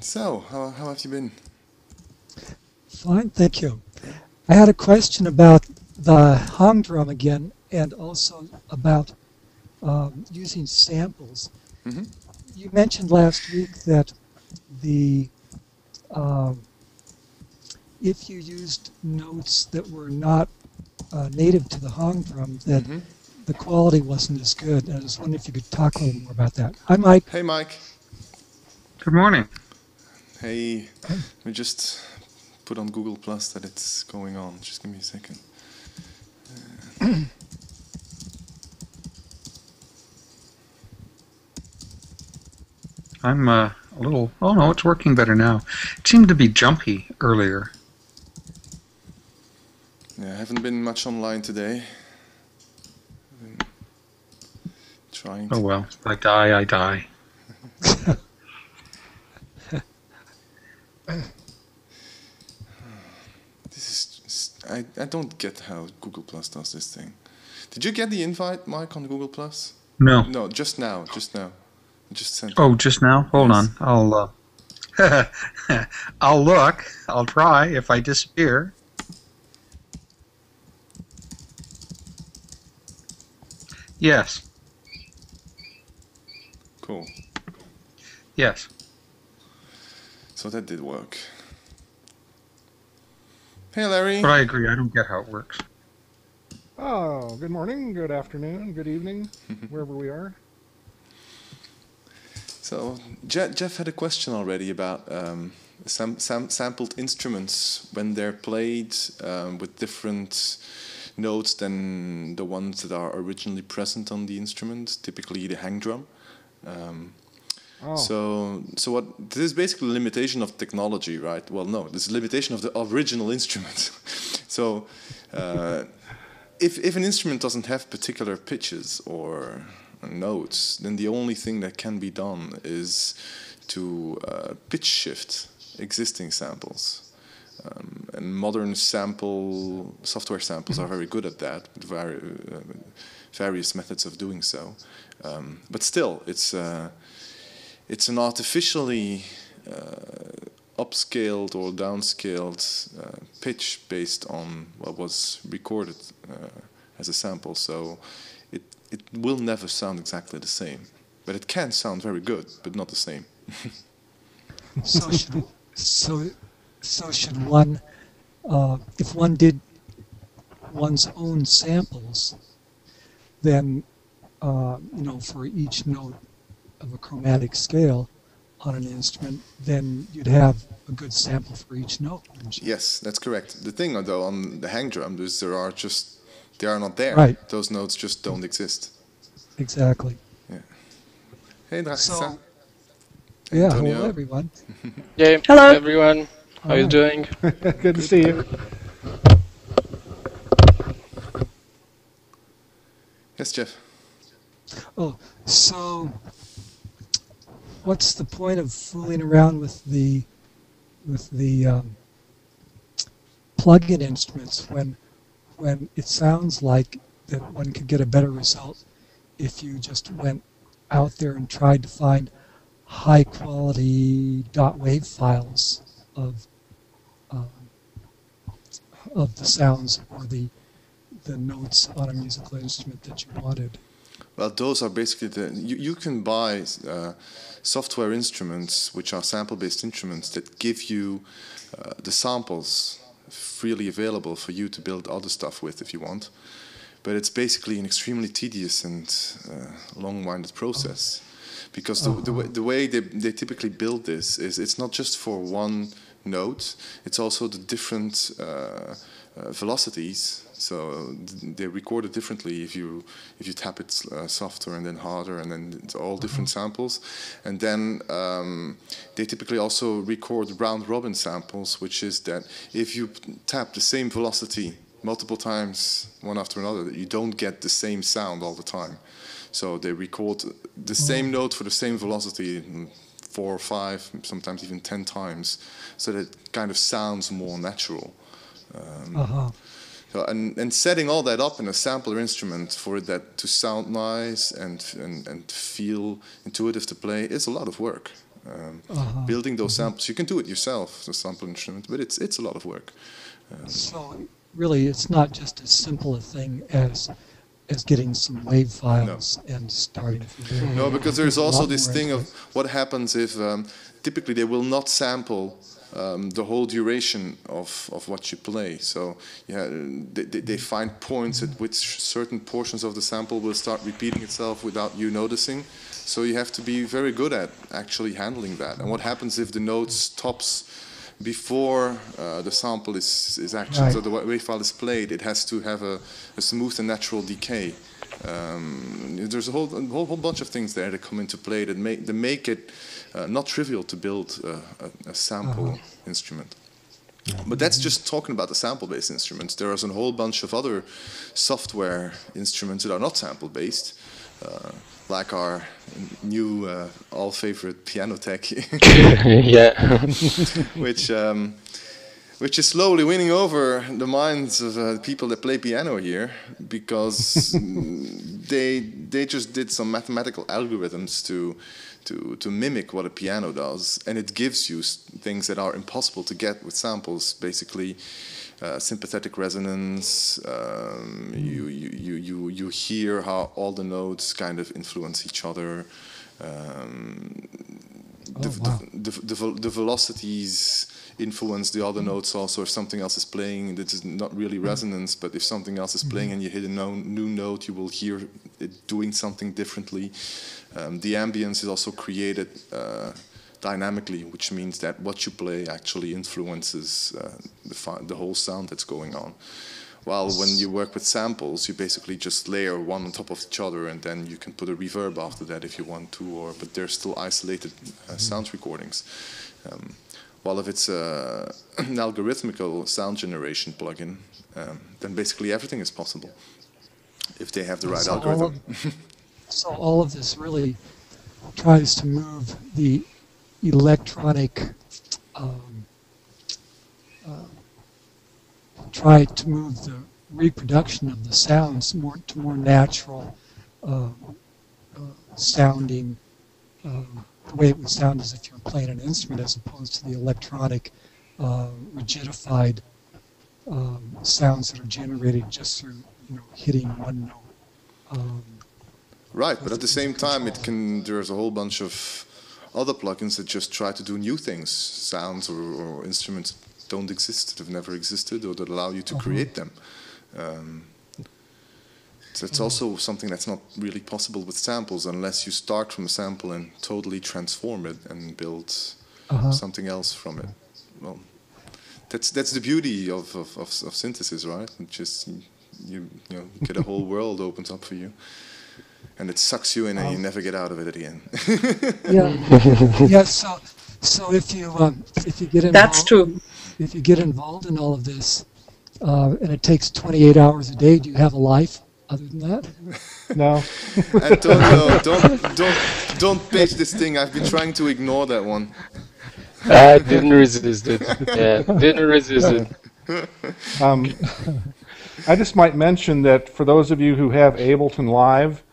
So, how have you been? Fine, thank you. I had a question about the hum drum again, and also about using samples. Mm-hmm. You mentioned last week that the if you used notes that were not native to the hum drum, that Mm-hmm. the quality wasn't as good. And I was wondering if you could talk a little more about that. Hi, Mike. Hey, Mike. Good morning. Hey, we just put on Google Plus that it's going on. Just give me a second. I'm a little... Oh, no, it's working better now. It seemed to be jumpy earlier. Yeah, I haven't been much online today. I've been trying to... Oh, well. I die, I die. This is just, I don't get how Google Plus does this thing. Did you get the invite, Mike, on Google Plus? No. No, just now. I just sent Oh, it. just now? Hold Yes. on. I'll look. I'll try if I disappear. Yes. Cool. Yes. So that did work. Hey, Larry. But I agree. I don't get how it works. Oh, good morning, good afternoon, good evening, wherever we are. So Jeff had a question already about sampled instruments when they're played with different notes than the ones that are originally present on the instrument, typically the hang drum. So what this is basically a limitation of technology, right? Well, no, this is a limitation of the original instrument. So if an instrument doesn't have particular pitches or notes, then the only thing that can be done is to pitch shift existing samples. And modern software samples are very good at that, with various methods of doing so. But still, it's an artificially upscaled or downscaled pitch based on what was recorded as a sample. So it will never sound exactly the same, but it can sound very good, but not the same. So should one, if one did one's own samples, then for each note of a chromatic scale on an instrument, then you'd have a good sample for each note, wouldn't you? Yes, that's correct. The thing, though, on the hang drum is they are not there. Right. Those notes just don't exist. Exactly. Yeah. Hey, Drachisa. Yeah, Antonio. hello everyone. Yeah, Hello. everyone. How you doing? Good to see you. Yes, Jeff. Oh, so what's the point of fooling around with the plug-in instruments when it sounds like that one could get a better result if you just went out there and tried to find high-quality .wave files of the sounds or the notes on a musical instrument that you wanted? Well, those are basically you can buy software instruments which are sample-based instruments that give you the samples freely available for you to build other stuff with if you want. But it's basically an extremely tedious and long-winded process, because the way they typically build this is it's not just for one note, it's also the different velocities. So they record it differently if you tap it softer and then harder, and then it's all different samples. And then they typically also record round-robin samples, which is that if you tap the same velocity multiple times, one after another, you don't get the same sound all the time. So they record the same note for the same velocity 4 or 5, sometimes even 10 times, so that it kind of sounds more natural. So, and setting all that up in a sampler instrument for that to sound nice and feel intuitive to play is a lot of work. building those samples. You can do it yourself, the sample instrument, but it's a lot of work. So really, it's not just as simple a thing as getting some wave files and starting from there. No, because there's also this thing of what happens if typically they will not sample the whole duration of what you play. So yeah, they find points at which certain portions of the sample will start repeating itself without you noticing. So you have to be very good at actually handling that. And what happens if the note stops before the sample is actually, so the wave file is played, it has to have a smooth and natural decay. There's a whole bunch of things there that come into play that make it not trivial to build a sample instrument. But that's just talking about the sample-based instruments. There is a whole bunch of other software instruments that are not sample-based, like our new all-favorite PianoTeq, which is slowly winning over the minds of people that play piano here, because they just did some mathematical algorithms to mimic what a piano does, and it gives you things that are impossible to get with samples. Basically, sympathetic resonance. You hear how all the notes kind of influence each other. The velocities influence the other notes also. If something else is playing, this is not really resonance, but if something else is playing and you hit a new note, you will hear it doing something differently. The ambience is also created dynamically, which means that what you play actually influences the whole sound that's going on. While when you work with samples, you basically just layer one on top of each other, and then you can put a reverb after that if you want to, but they're still isolated sound recordings. While if it's an algorithmical sound generation plugin, then basically everything is possible if they have the right algorithm. So all of this really tries to move the electronic, try to move the reproduction of the sounds to more natural sounding, the way it would sound as if you were playing an instrument, as opposed to the electronic, rigidified sounds that are generated just through hitting one note. Right, but at the same time, there's a whole bunch of other plugins that just try to do new things, sounds or instruments that don't exist, that have never existed, or that allow you to create them. So it's also something that's not really possible with samples unless you start from a sample and totally transform it and build something else from it. Well, that's the beauty of synthesis, right? It just you get a whole world opens up for you. And it sucks you in, and you never get out of it at the end. Yeah. So if you get involved, That's true. If you get involved in all of this, and it takes 28 hours a day, do you have a life other than that? No. Antonio, don't pitch this thing. I've been trying to ignore that one. I didn't resist it. Yeah, didn't resist it. I just might mention that for those of you who have Ableton Live,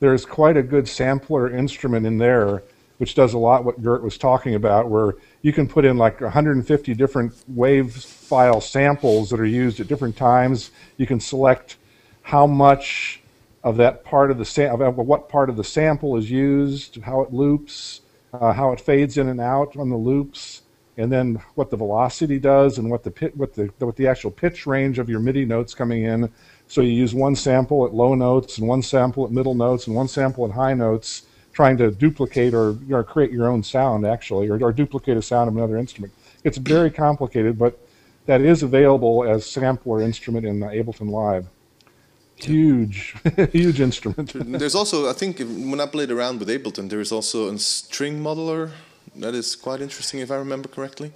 there's quite a good sampler instrument in there, which does a lot what Gert was talking about, where you can put in like 150 different wave file samples that are used at different times. You can select how much of that part of the what part of the sample is used, how it loops, how it fades in and out on the loops, and then what the velocity does and what the actual pitch range of your MIDI notes coming in. So you use one sample at low notes and one sample at middle notes and one sample at high notes, trying to duplicate or create your own sound, actually, or duplicate a sound of another instrument. It's very complicated, but that is available as sampler instrument in Ableton Live. Huge, huge instrument. There's also, I think, when I played around with Ableton, there is also a string modeler that is quite interesting, if I remember correctly.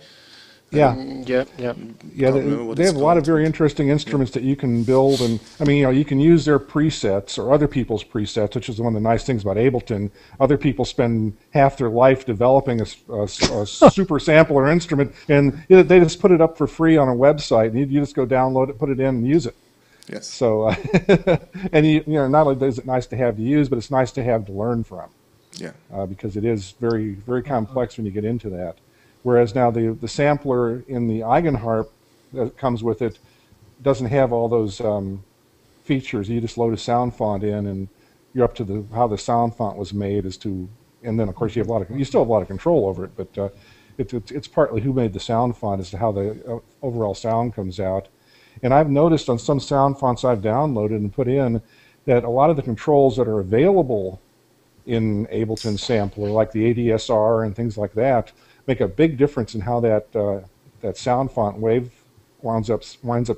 Yeah. Yeah. They have a lot of very interesting instruments that you can build, and I mean, you can use their presets or other people's presets, which is one of the nice things about Ableton. Other people spend half their life developing a super sampler instrument, and they just put it up for free on a website, and you just go download it, put it in, and use it. Yes. So, and not only is it nice to have to use, but it's nice to have to learn from. Yeah. Because it is very, very complex when you get into that. Whereas now the sampler in the Eigenharp that comes with it doesn't have all those features. You just load a sound font in, and you're up to how the sound font was made as to, and then of course you still have a lot of control over it, but it's partly who made the sound font as to how the overall sound comes out. And I've noticed on some sound fonts I've downloaded and put in that a lot of the controls that are available in Ableton Sampler, like the ADSR and things like that, make a big difference in how that sound font wave winds up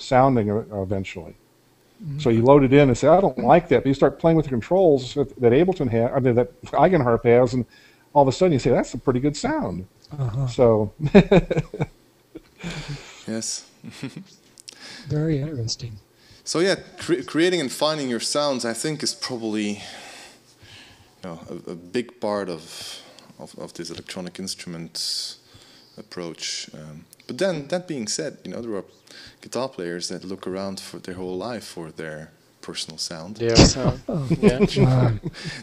sounding eventually. So you load it in and say, I don't like that, but you start playing with the controls that Ableton has, I mean, that Eigenharp has, and all of a sudden you say, that's a pretty good sound. So Yes. Very interesting. So yeah, creating and finding your sounds, I think, is probably a big part of this electronic instrument approach. But then, that being said, there are guitar players that look around for their whole life for their personal sound. Their sound. Yeah.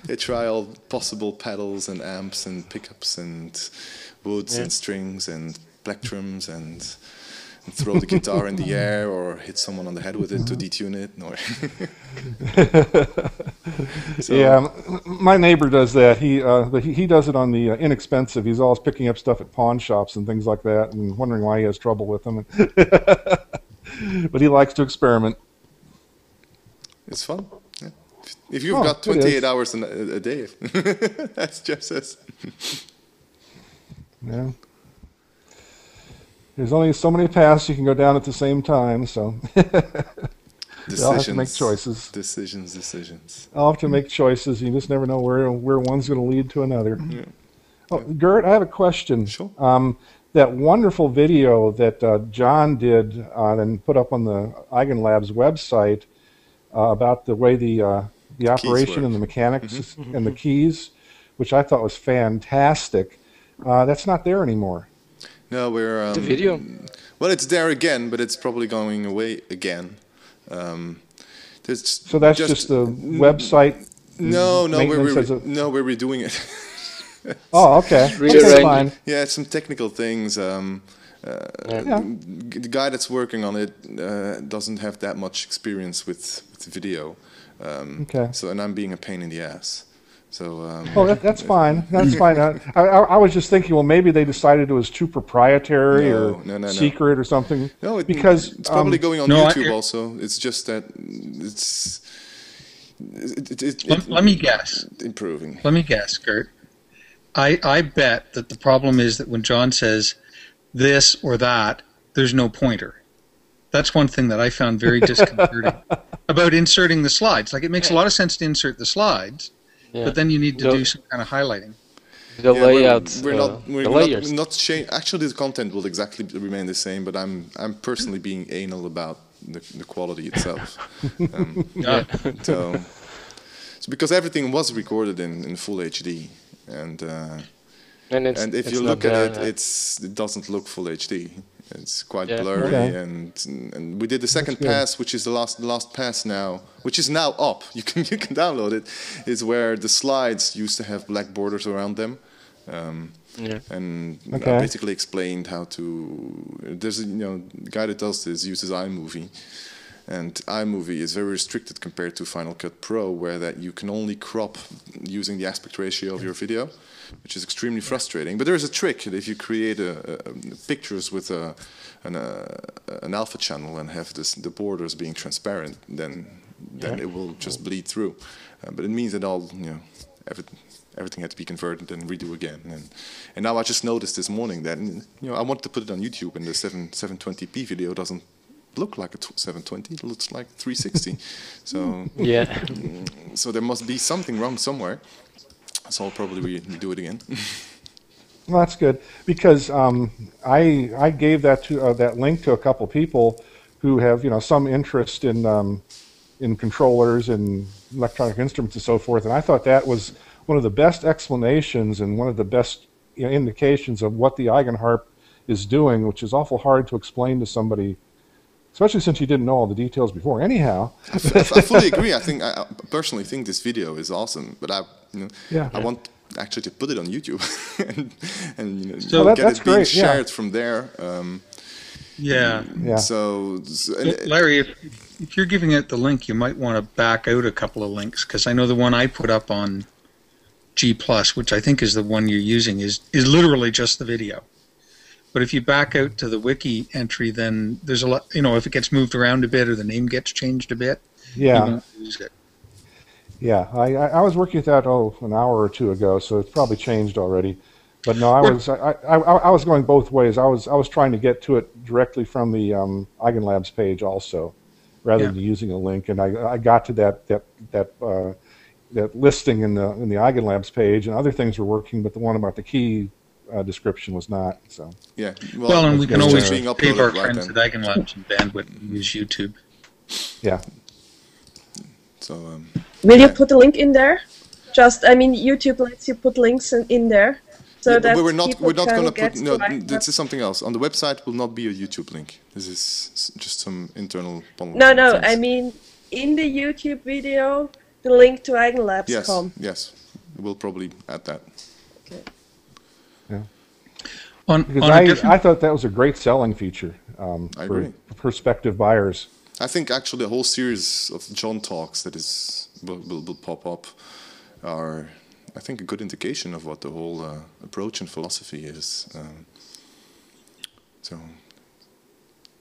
They try all possible pedals and amps and pickups and woods and strings and plectrums and throw the guitar in the air or hit someone on the head with it to detune it. So, yeah, my neighbor does that. He does it on the inexpensive. He's always picking up stuff at pawn shops and things like that, and wondering why he has trouble with them. But he likes to experiment. It's fun. Yeah. If you've got 28 hours a day, as Jeff says. Yeah. There's only so many paths you can go down at the same time, so I'll have to make choices. Decisions. I'll have to make choices. You just never know where one's going to lead to another. Yeah. Oh, Gert, I have a question. Sure. That wonderful video that John did and put up on the EigenLabs website about the way the operation and the mechanics and the keys, which I thought was fantastic, that's not there anymore. No, we're the video. Well, it's there again, but it's probably going away again. So that's just the website. No, we're redoing it. Oh, okay. That's fine. Yeah, it's some technical things. The guy that's working on it doesn't have that much experience with video. Okay. So, and I'm being a pain in the ass. So. That's fine. That's fine. I was just thinking, well, maybe they decided it was too proprietary or secret or something. No, because it's probably going on YouTube also. It's just that Let me guess. Improving. Let me guess, Gert. I bet that the problem is that when John says this or that, there's no pointer. That's one thing that I found very disconcerting about inserting the slides. Like, it makes a lot of sense to insert the slides, but then you need to do some kind of highlighting. The layouts, we're layers. not change. Actually, the content will exactly remain the same, but I'm personally being anal about the quality itself. So because everything was recorded in full HD, and if you look at it, it doesn't look full HD. It's quite blurry, and we did the second pass, which is the last pass now, which is now up. You can download it. Is where the slides used to have black borders around them, and I basically explained how to. There's the guy that does this uses iMovie, and iMovie is very restricted compared to Final Cut Pro, where that you can only crop using the aspect ratio of your video, which is extremely frustrating. But there is a trick. If you create pictures with an alpha channel and have the borders being transparent, then it will just bleed through. But it means that everything had to be converted and redo again. And now I just noticed this morning that I wanted to put it on YouTube, and the 720p video doesn't look like a 720. It looks like 360. So so there must be something wrong somewhere. So I'll probably redo it again. Well, that's good, because I gave that link to a couple people who have some interest in controllers and electronic instruments and so forth, and I thought that was one of the best explanations and one of the best indications of what the Eigenharp is doing, which is awful hard to explain to somebody, especially since you didn't know all the details before. Anyhow, I fully agree. I personally think this video is awesome, but I want actually to put it on YouTube and you know, So get that's it being great, shared from there. Yeah. So Larry, if you're giving out the link, you might want to back out a couple of links, because I know the one I put up on G+, which I think is the one you're using, is literally just the video. But if you back out to the wiki entry, then there's a lot, you know, if it gets moved around a bit or the name gets changed a bit, you won't lose it. Yeah, I was working with that an hour or two ago, so it's probably changed already. But no, I was going both ways. I was trying to get to it directly from the Eigenlabs page also, rather than using a link. And I got to that listing in the Eigenlabs page, and other things were working, but the one about the key description was not. So yeah, well, and we can always save our right friends then. at Eigenlabs and bandwidth and use YouTube. Yeah. So will you put a link in there? Just, I mean, YouTube lets you put links in there, so yeah, that but we're not going to get put. No, to this is something else. On the website will not be a YouTube link. This is just some internal. No, things. I mean, in the YouTube video, the link to Eigenlabs.com. Yes, we'll probably add that. Okay. Yeah. Because I thought that was a great selling feature I for agree. prospective buyers. I think actually a whole series of John talks that will pop up are, I think, a good indication of what the whole approach and philosophy is. So,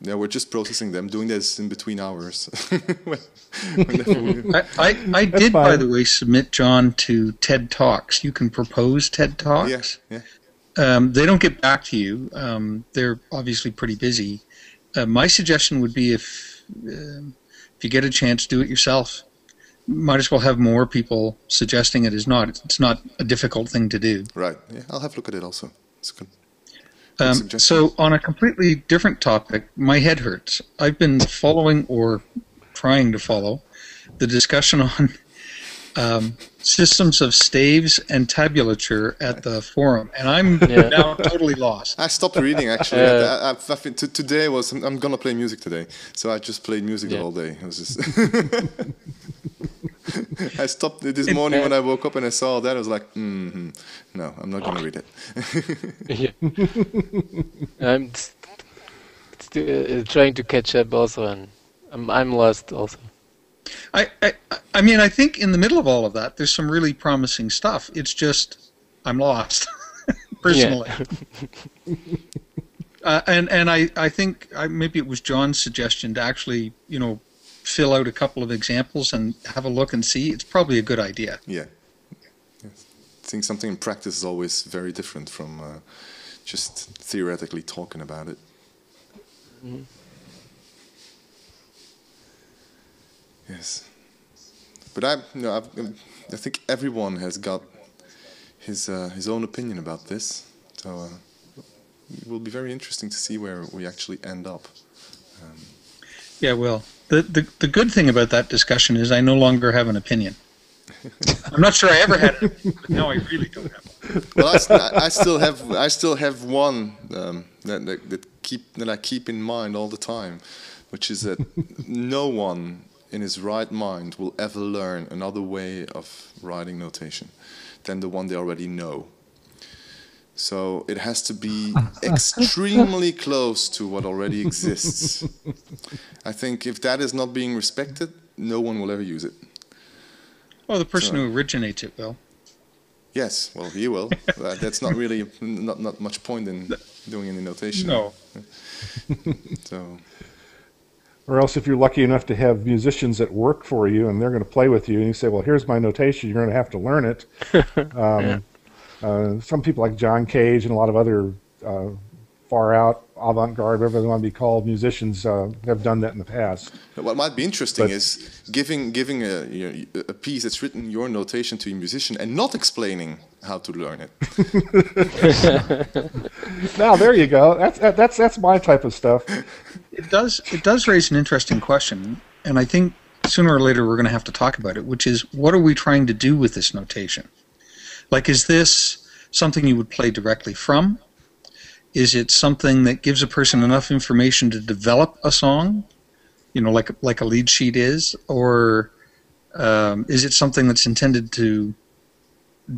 yeah, we're just processing them, doing this in between hours. I did, by the way, submit John to TED Talks. You can propose TED Talks. Yeah. They don't get back to you. They're obviously pretty busy. My suggestion would be if you get a chance, do it yourself. Might as well have more people suggesting it. It's not a difficult thing to do. Right. Yeah, I'll have a look at it also. It's good. So on a completely different topic, my head hurts. I've been following or trying to follow the discussion on systems of staves and tabulature at the forum, and I'm now totally lost. I stopped reading actually. Today I'm gonna play music today, so I just played music the whole day. It was just I stopped this morning when I woke up and I saw that. I was like, no, I'm not gonna read it. I'm still trying to catch up also, and I'm lost also. I mean, I think in the middle of all of that, there's some really promising stuff. It's just I'm lost personally. And I think maybe it was John's suggestion to actually, you know, fill out a couple of examples and have a look and see. It's probably a good idea. Yeah. Yes. I think something in practice is always very different from just theoretically talking about it. Mm-hmm. Yes. But I think everyone has got his own opinion about this. So it will be very interesting to see where we actually end up. Yeah, well, the good thing about that discussion is I no longer have an opinion. I'm not sure I ever had an opinion, but now I really don't have one. Well, I still have one that I keep in mind all the time, which is that no one in his right mind will ever learn another way of writing notation than the one they already know. So it has to be extremely close to what already exists. I think if that is not being respected, no one will ever use it. Well, the person who originates it will. Yes, well, he will. That's not really not much point in doing any notation. No. So. Or else if you're lucky enough to have musicians that work for you and they're going to play with you and you say, well, here's my notation, you're going to have to learn it. Some people like John Cage and a lot of other far out, avant-garde, whatever they want to be called, musicians have done that in the past. What might be interesting is giving a piece that's written your notation to a musician and not explaining how to learn it. Now there you go. That's my type of stuff. It does raise an interesting question, and I think sooner or later we're going to have to talk about it, which is what are we trying to do with this notation? Like, is this something you would play directly from? Is it something that gives a person enough information to develop a song, you know, like a lead sheet is, or is it something that's intended to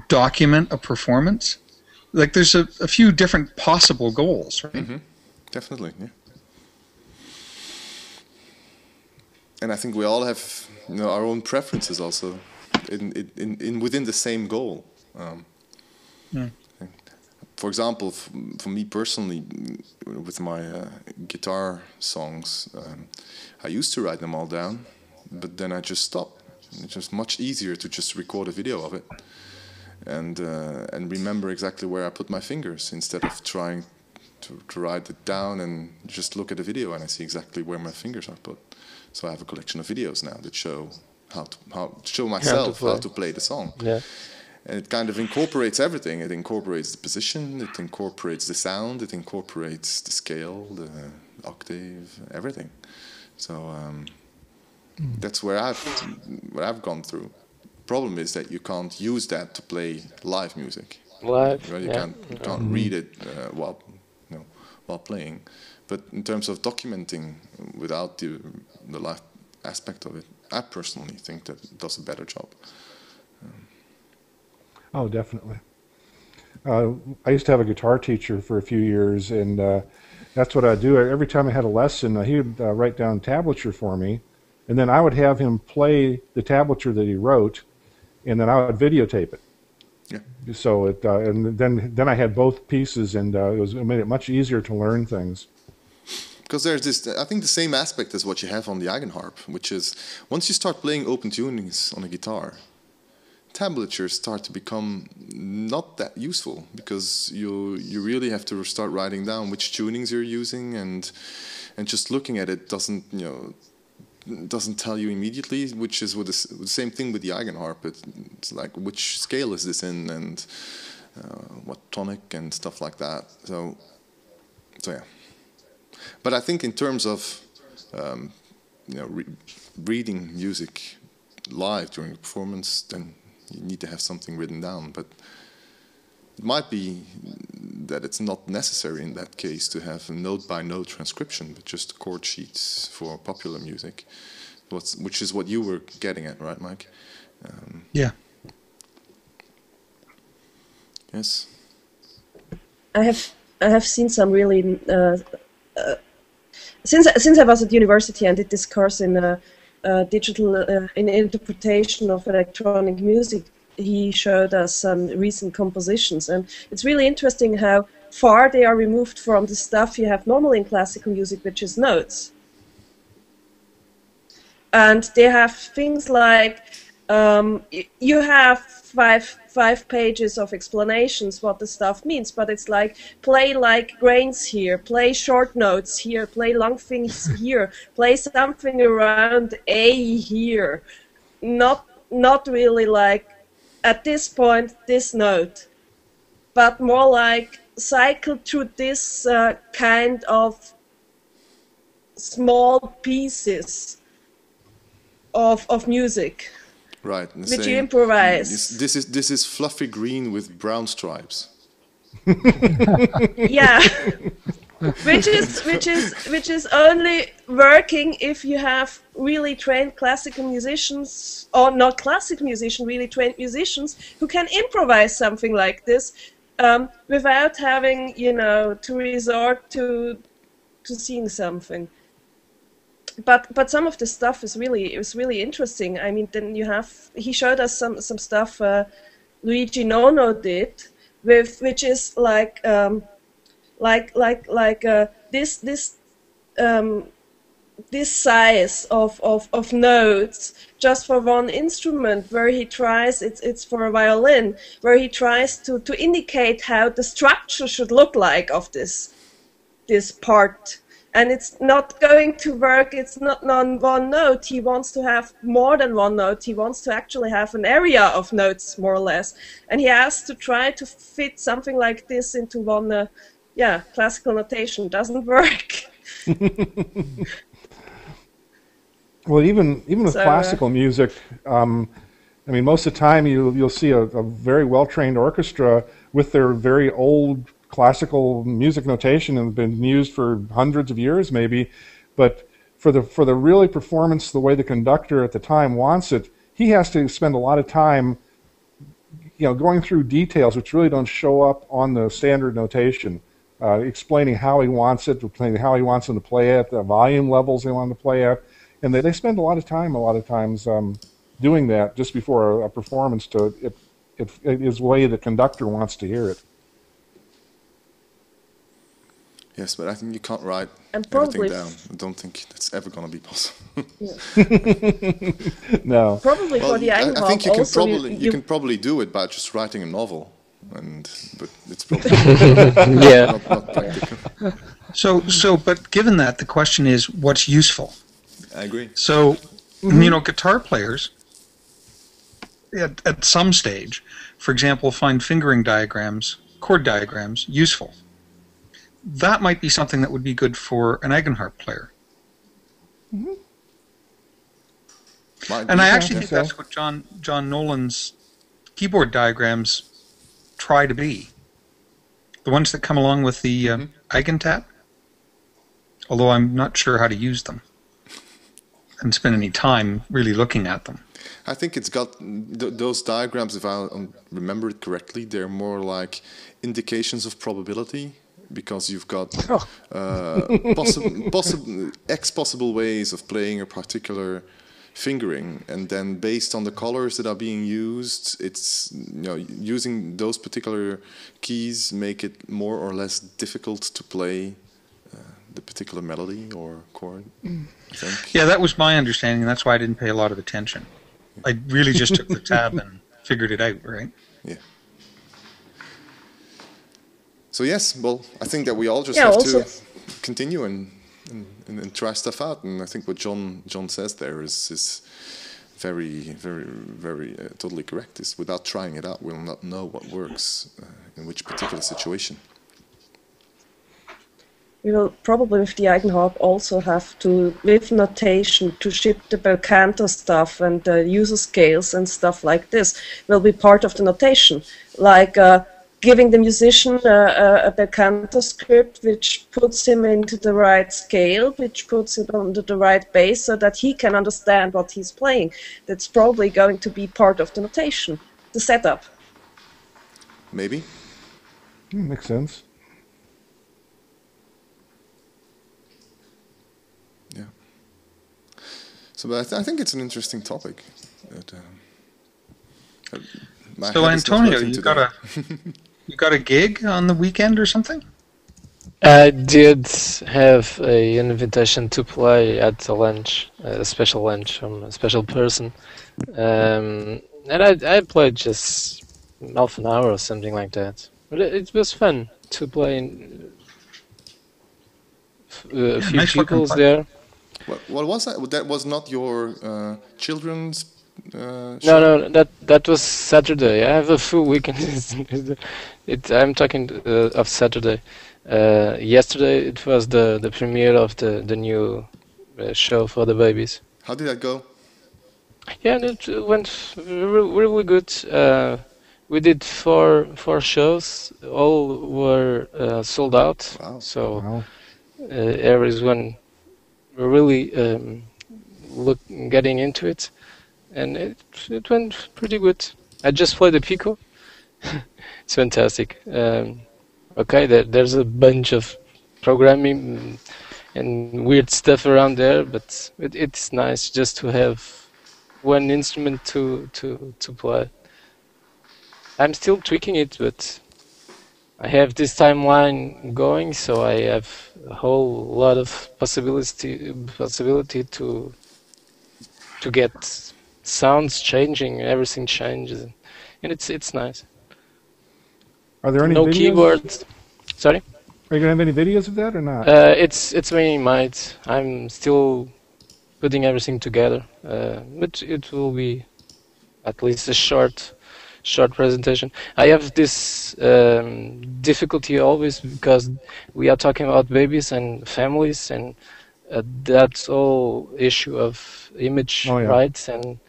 document a performance? Like, there's a few different possible goals, right? Mm-hmm. Definitely, yeah. And I think we all have, our own preferences also, in within the same goal. For example, for me personally, with my guitar songs, I used to write them all down, but then I just stopped. It's just much easier to just record a video of it and remember exactly where I put my fingers instead of trying to write it down and just look at the video and I see exactly where my fingers are put. So I have a collection of videos now that show how to play the song. Yeah. And it kind of incorporates everything. It incorporates the position, it incorporates the sound, it incorporates the scale, the octave, everything. So that's where I've gone through. Problem is that you can't use that to play live music. Live, You can't read it while playing. But in terms of documenting without the live aspect of it, I personally think that it does a better job. Oh, definitely. I used to have a guitar teacher for a few years, and that's what I'd do. Every time I had a lesson, he would write down tablature for me, and then I would have him play the tablature that he wrote, and then I would videotape it. Yeah. So and then I had both pieces, and it made it much easier to learn things. Because there's this, I think the same aspect as what you have on the Eigenharp, which is once you start playing open tunings on a guitar, tablatures start to become not that useful because you really have to start writing down which tunings you're using, and just looking at it doesn't tell you immediately, which is with the same thing with the Eigenharp. It's like, which scale is this in, and what tonic and stuff like that. So yeah. But I think in terms of reading music live during a performance, then you need to have something written down. But it might be that it's not necessary in that case to have a note-by-note transcription, but just chord sheets for popular music, which is what you were getting at, right, Mike? Yeah. Yes. I have seen some really since I was at university and did this course in digital in interpretation of electronic music. He showed us some recent compositions, and it's really interesting how far they are removed from the stuff you have normally in classical music, which is notes. And they have things like you have five pages of explanations what the stuff means, but it's like play like grains here, play short notes here, play long things here, play something around A here. Not really like at this point this note, but more like cycle through this kind of small pieces of music. Right, which you improvise. This is fluffy green with brown stripes. Yeah, which is only working if you have really trained classical musicians, or not classical musicians, really trained musicians who can improvise something like this without having to resort to seeing something. But some of the stuff is really interesting. I mean, then he showed us some stuff Luigi Nono did, which is like this size of notes just for one instrument, where he tries it's for a violin, where he tries to indicate how the structure should look like of this part. And it's not going to work, it's not on one note. He wants to have more than one note. He wants to actually have an area of notes, more or less. And he has to try to fit something like this into one, classical notation. Doesn't work. Well, even with classical music, I mean, most of the time you'll see a very well-trained orchestra with their very old classical music notation and been used for hundreds of years maybe, but for the really performance the way the conductor at the time wants it, he has to spend a lot of time going through details which really don't show up on the standard notation, explaining how he wants it, explaining how he wants them to play at, the volume levels they want to play at, and they spend a lot of time, a lot of times, doing that just before a performance. It is the way the conductor wants to hear it. Yes, but I think you can't write And everything probably down. I don't think that's ever going to be possible. No. Probably Well, for the I Eigenharp think you can also probably you can probably do it by just writing a novel, but it's probably Yeah. not practical. But given that, the question is, what's useful? I agree. So, guitar players at some stage, for example, find fingering diagrams, chord diagrams, useful. That might be something that would be good for an Eigenharp player. And I actually think that's what John Nolan's keyboard diagrams try to be. The ones that come along with the EigenTap, although I'm not sure how to use them and spend any time really looking at them. I think it's got those diagrams, if I remember it correctly, they're more like indications of probability, because you've got possible ways of playing a particular fingering, and then based on the colors that are being used, it's using those particular keys make it more or less difficult to play the particular melody or chord. I think. Yeah, that was my understanding, and that's why I didn't pay a lot of attention. I really just took the tab and figured it out, right? Yeah. So yes, well, I think that we all just have to continue and try stuff out. And I think what John says there is very, very, very totally correct. Is without trying it out, we'll not know what works in which particular situation. We will probably with the Eigenharp also have to, with notation, to ship the bel canto stuff and user scales and stuff like this will be part of the notation. Like giving the musician a bel canto script which puts him into the right scale, which puts him under the right bass so that he can understand what he's playing. That's probably going to be part of the notation, the setup. Maybe. Makes sense. So, but I think it's an interesting topic. So, Antonio, you got a gig on the weekend or something? I did have an invitation to play at a lunch, a special lunch from a special person, and I played just half an hour or something like that. But it was fun to play a few people there. What was that? That was not your children's show? No, that was Saturday. I have a full weekend. I'm talking of Saturday. Yesterday it was the premiere of the new show for the babies. How did that go? Yeah, it went really good. We did four shows. All were sold out. Wow. So everyone really getting into it, and it went pretty good. I just played the pico. It's fantastic. Okay, there's a bunch of programming and weird stuff around there, but it's nice just to have one instrument to play. I'm still tweaking it, but I have this timeline going, so I have a whole lot of possibility to get sounds changing, everything changes, and it's nice. Are there any no videos? keyboards? Sorry? Are you gonna have any videos of that or not? It's me, mate. I'm still putting everything together, but it will be at least a short presentation. I have this difficulty always because we are talking about babies and families, and that's all issue of image rights, and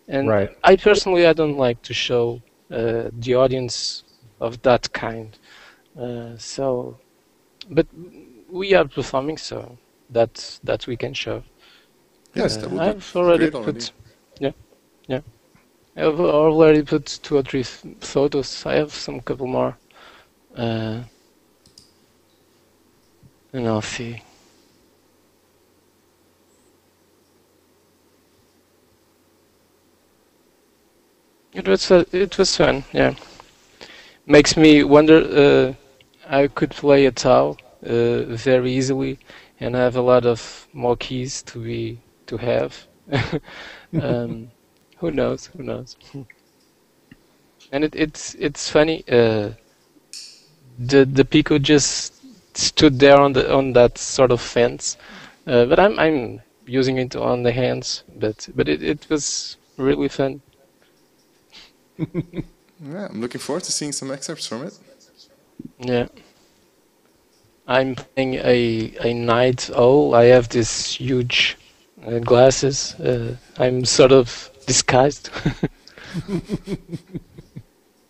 right. I personally I don't like to show the audience of that kind. So, but we are performing, so that we can show. Yes, that would I've already great put, yeah. I've already put 2 or 3 photos. I have some couple more. And I'll see. It was fun, yeah. Makes me wonder. I could play a tau very easily, and I have a lot of more keys to have. Who knows? Who knows? And it's funny. The Pico just stood there on that sort of fence, but I'm using it on the hands. But it was really fun. Yeah, I'm looking forward to seeing some excerpts from it. Yeah. I'm playing a night owl. I have this huge glasses. I'm sort of disguised,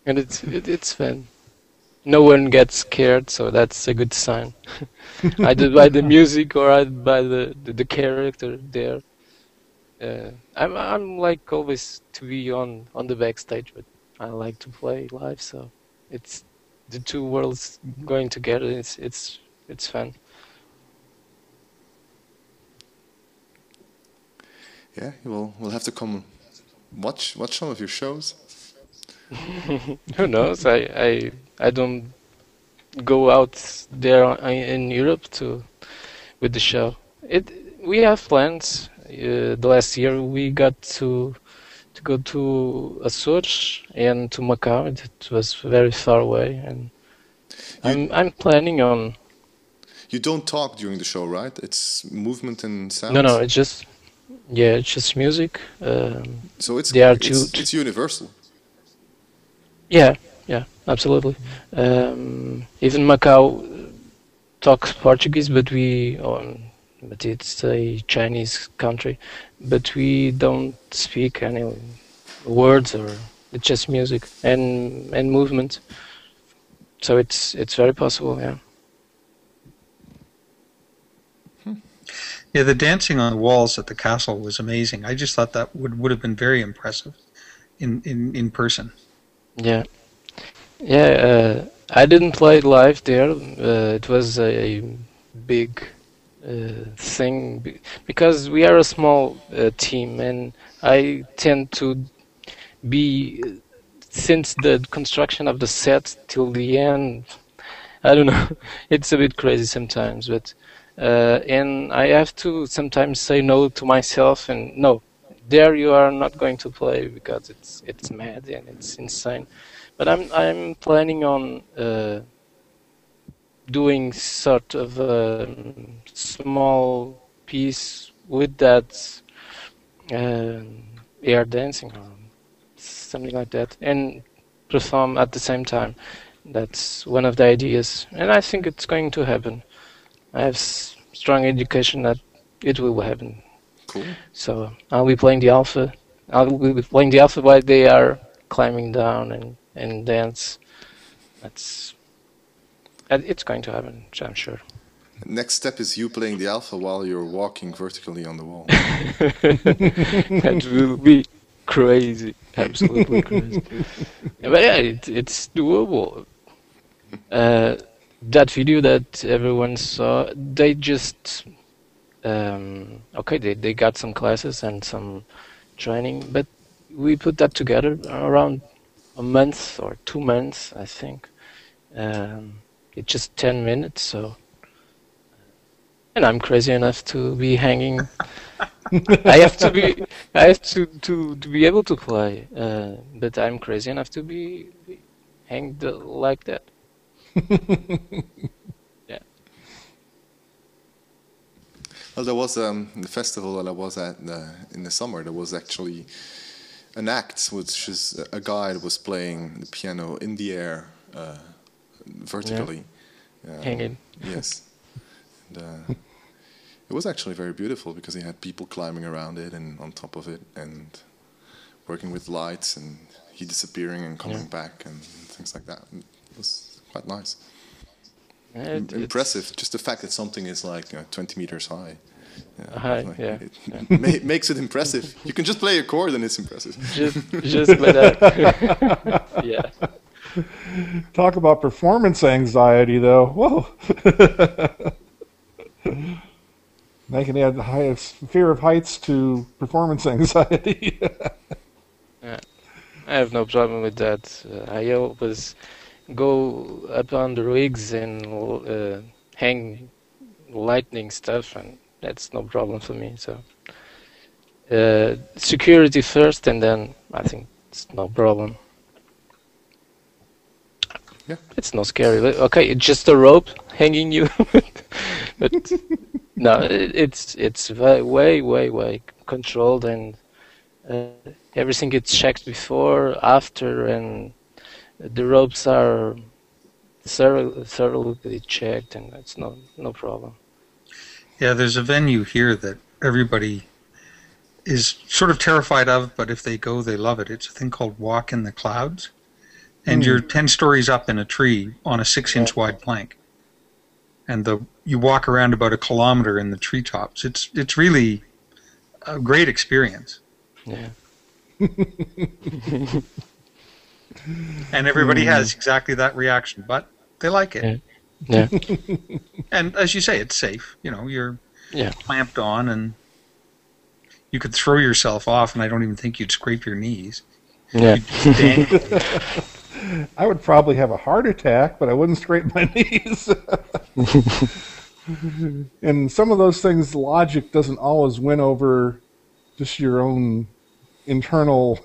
and it's fun. No one gets scared, so that's a good sign. Either by the music or either by the character there. I'm like always to be on the backstage, but I like to play live, so it's the two worlds going together. It's fun. Yeah, we'll have to come watch some of your shows. Who knows? I don't go out there in Europe with the show. We have plans. The last year we got to go to Açores and to Macau. It was very far away, and I'm planning on. You don't talk during the show, right? It's movement and sounds. No, it's just it's just music. So it's universal. Yeah, absolutely. Even Macau talks Portuguese, but it's a Chinese country, but we don't speak any words, or it's just music and movement. So it's very possible, yeah. Yeah, the dancing on the walls at the castle was amazing. I just thought that would have been very impressive in person. Yeah. I didn't play it live there. It was a big thing because we are a small team, and I tend to be, since the construction of the set till the end, I don't know, it's a bit crazy sometimes, but and I have to sometimes say no to myself, and no, there you are not going to play because it's mad and it's insane. But I'm planning on doing sort of a small piece with that air dancing or something like that, and perform at the same time. That's one of the ideas, and I think it's going to happen. I have strong indication that it will happen. Cool. So I'll be playing the alpha. I'll be playing the alpha while they are climbing down and dance. It's going to happen, I'm sure. Next step is you playing the alpha while you're walking vertically on the wall. That will be crazy, absolutely crazy. But yeah, it's doable. That video that everyone saw, they just they got some classes and some training, but we put that together around a month or 2 months, I think. It's just 10 minutes, so, and I'm crazy enough to be hanging. I have to be able to play, but I'm crazy enough to be hanged like that. Yeah. Well, there was the festival that I was at in the summer. There was actually an act, which is a guy that was playing the piano in the air, vertically. Yeah. Hanging. Yes. And, it was actually very beautiful because he had people climbing around it and on top of it and working with lights and he disappearing and coming back and things like that. It was quite nice. Impressive. Just the fact that something is like 20 meters high. It makes it impressive. You can just play a chord and it's impressive. Just by that. Yeah. Talk about performance anxiety, though. Whoa. They can add the highest fear of heights to performance anxiety. Yeah. I have no problem with that. I always go up on the rigs and hang lightning stuff, and that's no problem for me. So security first, and then I think it's no problem. Yeah, it's not scary. Okay, it's just a rope hanging you, but no, it's way controlled, and everything gets checked before, after, and the ropes are thoroughly checked, and it's no problem. Yeah, there's a venue here that everybody is sort of terrified of, but if they go, they love it. It's a thing called Walk in the Clouds, and you're 10 stories up in a tree on a 6-inch wide plank, and you walk around about 1 kilometer in the treetops. It's really a great experience. Yeah. And everybody has exactly that reaction, but they like it. Yeah. And as you say, it's safe. You know, you're Yeah. clamped on, and you could throw yourself off, and I don't even think you'd scrape your knees. Yeah. You'd dangle. I would probably have a heart attack, but I wouldn't scrape my knees. And some of those things, logic doesn't always win over just your own internal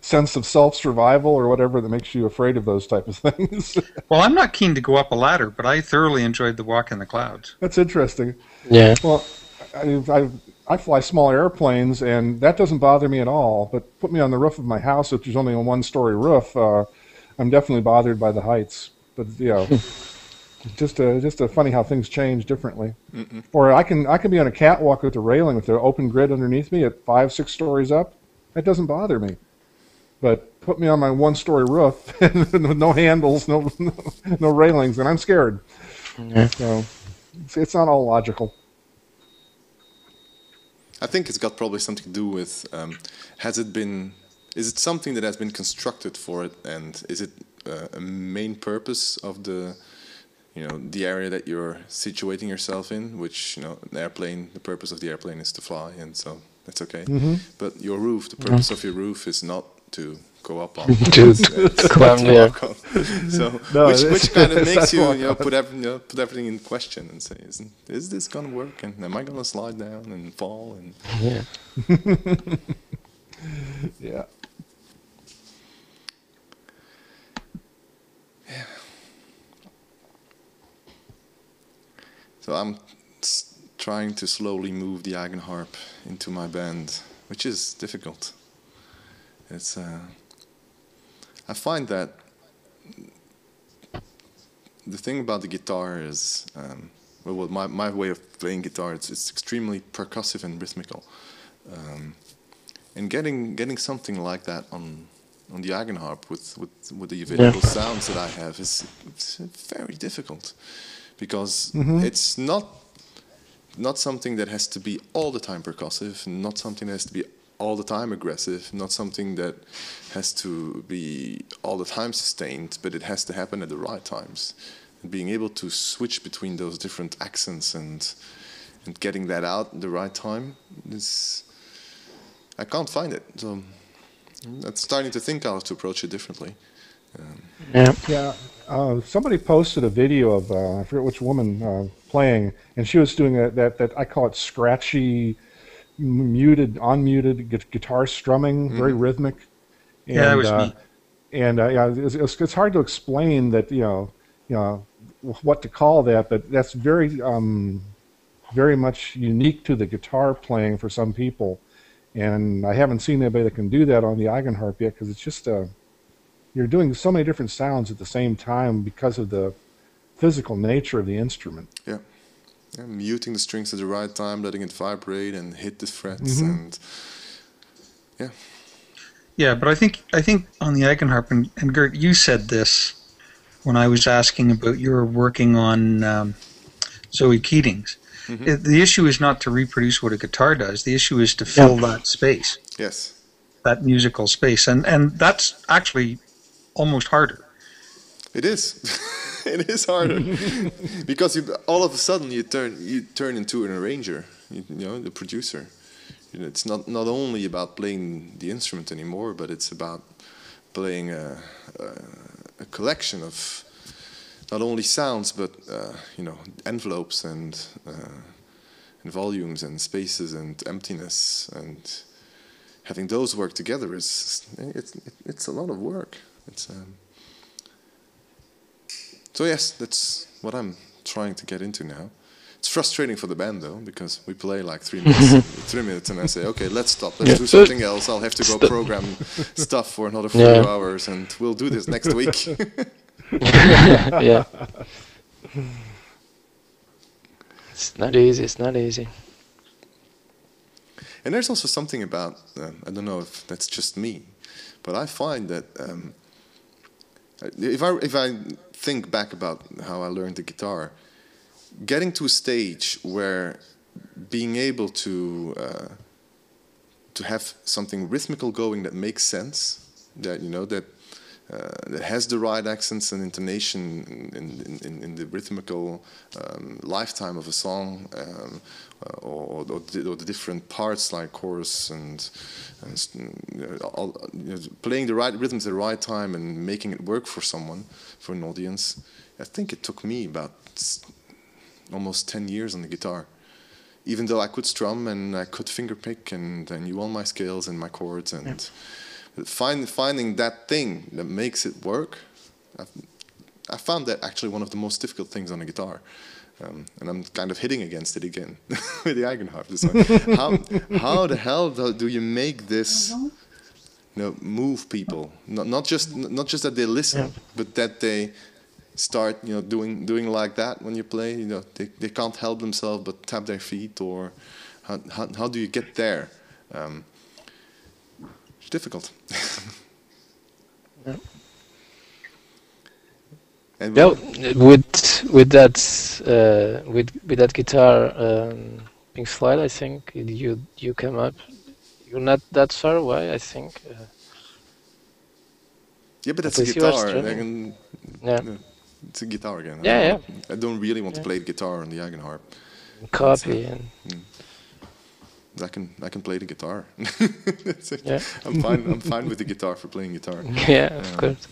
sense of self-survival or whatever that makes you afraid of those type of things. Well, I'm not keen to go up a ladder, but I thoroughly enjoyed the Walk in the Clouds. That's interesting. Yeah. Well, I fly small airplanes, and that doesn't bother me at all. But put me on the roof of my house, which is only a 1-story roof, I'm definitely bothered by the heights. But you know, just a funny how things change differently. Mm-mm. Or I can be on a catwalk with a railing with an open grid underneath me at 5-6 stories up. That doesn't bother me. But put me on my 1-story roof with no handles, no railings, and I'm scared. Yeah. So it's not all logical. I think it's got probably something to do with, is it something that has been constructed for it, and is it a main purpose of the area that you're situating yourself in, which, an airplane, the purpose of the airplane is to fly, and so that's okay. Mm-hmm. But your roof, the purpose of your roof is not to go up on. To climb there. So, No, which kind of makes you, sidewalk. put everything in question and say, is this gonna work? And am I gonna slide down and fall? And Yeah. Yeah. so I'm trying to slowly move the Eigenharp into my band, which is difficult. It's I find that the thing about the guitar is, my way of playing guitar, it's extremely percussive and rhythmical, and getting something like that on the Eigenharp with the available sounds that I have it's very difficult, because it's not something that has to be all the time percussive, not something that has to be all the time aggressive, not something that has to be all the time sustained, but it has to happen at the right times. And being able to switch between those different accents and getting that out at the right time I can't find it. So I'm starting to think how to approach it differently. Yeah. Somebody posted a video of I forget which woman playing, and she was doing that I call it scratchy, unmuted guitar strumming, very rhythmic. And, Yeah, that was neat. And it's hard to explain that what to call that, but that's very very much unique to the guitar playing for some people. And I haven't seen anybody that can do that on the Eigenharp yet, because it's just you're doing so many different sounds at the same time because of the physical nature of the instrument. Yeah, muting the strings at the right time, letting it vibrate and hit the frets, and Yeah, but I think on the Eigenharp, and Gert, you said this when I was asking about your working on Zoe Keating's. The issue is not to reproduce what a guitar does. The issue is to fill that space. Yes. That musical space, and that's actually almost harder. It is. It is harder because all of a sudden you turn into an arranger, you know, the producer. You know, it's not only about playing the instrument anymore, but it's about playing a collection of not only sounds, but you know, envelopes and volumes and spaces and emptiness, and having those work together it's a lot of work. It's so yes, that's what I'm trying to get into now. It's frustrating for the band though, because we play like 3 minutes, and I say, okay, let's stop, let's do something else. I'll have to go program stuff for another 4 hours, and we'll do this next week. Yeah. It's not easy. It's not easy. And there's also something about I don't know if that's just me, but I find that if I think back about how I learned the guitar, getting to a stage where being able to have something rhythmical going that makes sense, that you know that has the right accents and intonation in the rhythmical lifetime of a song, or the different parts like chorus and playing the right rhythms at the right time and making it work for someone, for an audience. I think it took me about almost 10 years on the guitar, even though I could strum and I could fingerpick and I knew all my scales and my chords, and finding that thing that makes it work, I found that actually one of the most difficult things on the guitar. And I'm kind of hitting against it again with the Eigenharp. How the hell do you make this, you know, move people? Not just that they listen, but that they start, you know, doing like that when you play. You know, they can't help themselves but tap their feet. Or how do you get there? It's difficult. And with that guitar being slide, I think you come up. You're not that far away, I think. Yeah, but that's a guitar. It's a guitar again. I don't really want to play the guitar on the Eigenharp. Copy and. I can play the guitar. I'm fine with the guitar for playing guitar. Yeah, of course.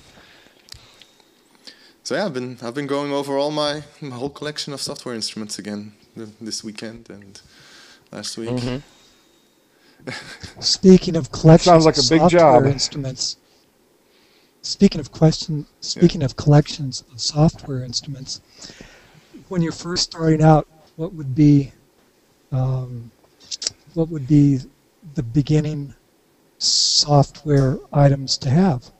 So yeah, I've been going over all my whole collection of software instruments again this weekend and last week. Speaking of collections, sounds like a big job. Instruments. Speaking of collections of software instruments, when you're first starting out, what would be the beginning software items to have?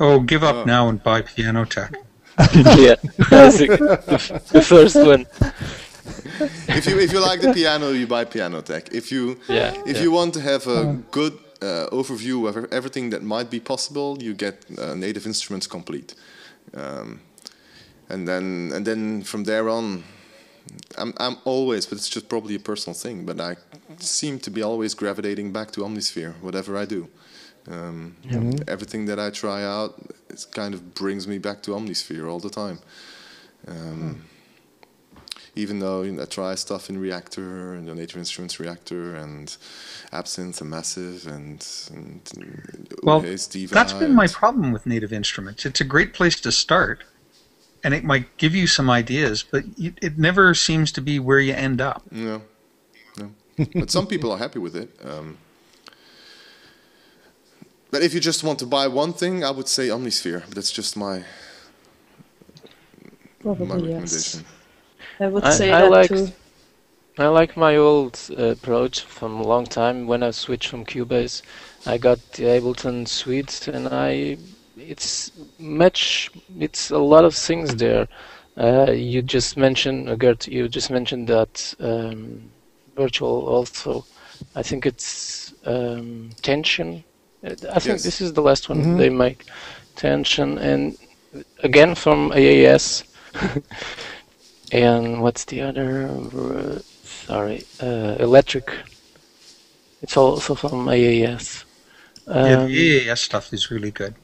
Oh, give up now and buy PianoTeq. Yeah, that's the first one. If you like the piano, you buy PianoTeq. If you want to have a good overview of everything that might be possible, you get Native Instruments Komplete, and then from there on, I'm always, but it's just probably a personal thing, but I seem to be always gravitating back to Omnisphere, whatever I do. Everything that I try out, it kind of brings me back to Omnisphere all the time. Even though I try stuff in Reactor and the Native Instruments Reactor and Absinthe and Massive and well, Diva. That's been my problem with Native Instruments. It's a great place to start, and it might give you some ideas, but it never seems to be where you end up. No. But some people are happy with it. But if you just want to buy one thing, I would say Omnisphere. But that's just my recommendation. Yes. I would say that too. I like my old approach from a long time. When I switched from Cubase, I got the Ableton suite, and it's a lot of things there. You just mentioned, Gert, that virtual also. I think it's Tension. I think this is the last one they make. Tension, and again from AAS. And what's the other? electric. It's also from AAS. Yeah, the AAS stuff is really good.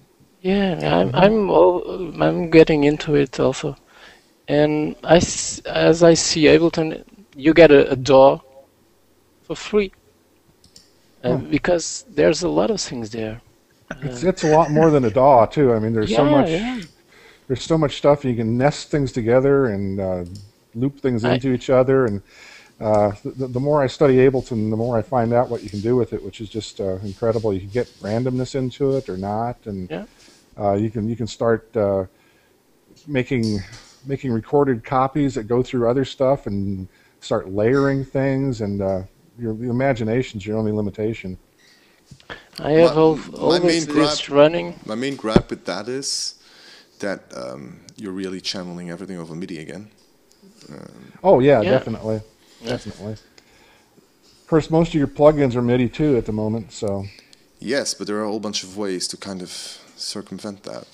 Yeah, I'm getting into it also, and as I see Ableton, you get a DAW for free, because there's a lot of things there. It's a lot more than a DAW too. I mean, there's so much. Yeah. There's so much stuff. You can nest things together and loop things into each other. And the more I study Ableton, the more I find out what you can do with it, which is just incredible. You can get randomness into it or not, and you can start making recorded copies that go through other stuff and start layering things. And your imagination's your only limitation. I have always this running. My main gripe with that is that you're really channeling everything over MIDI again. Definitely. Definitely. Of course, most of your plugins are MIDI too at the moment, so. Yes, but there are a whole bunch of ways to kind of circumvent that.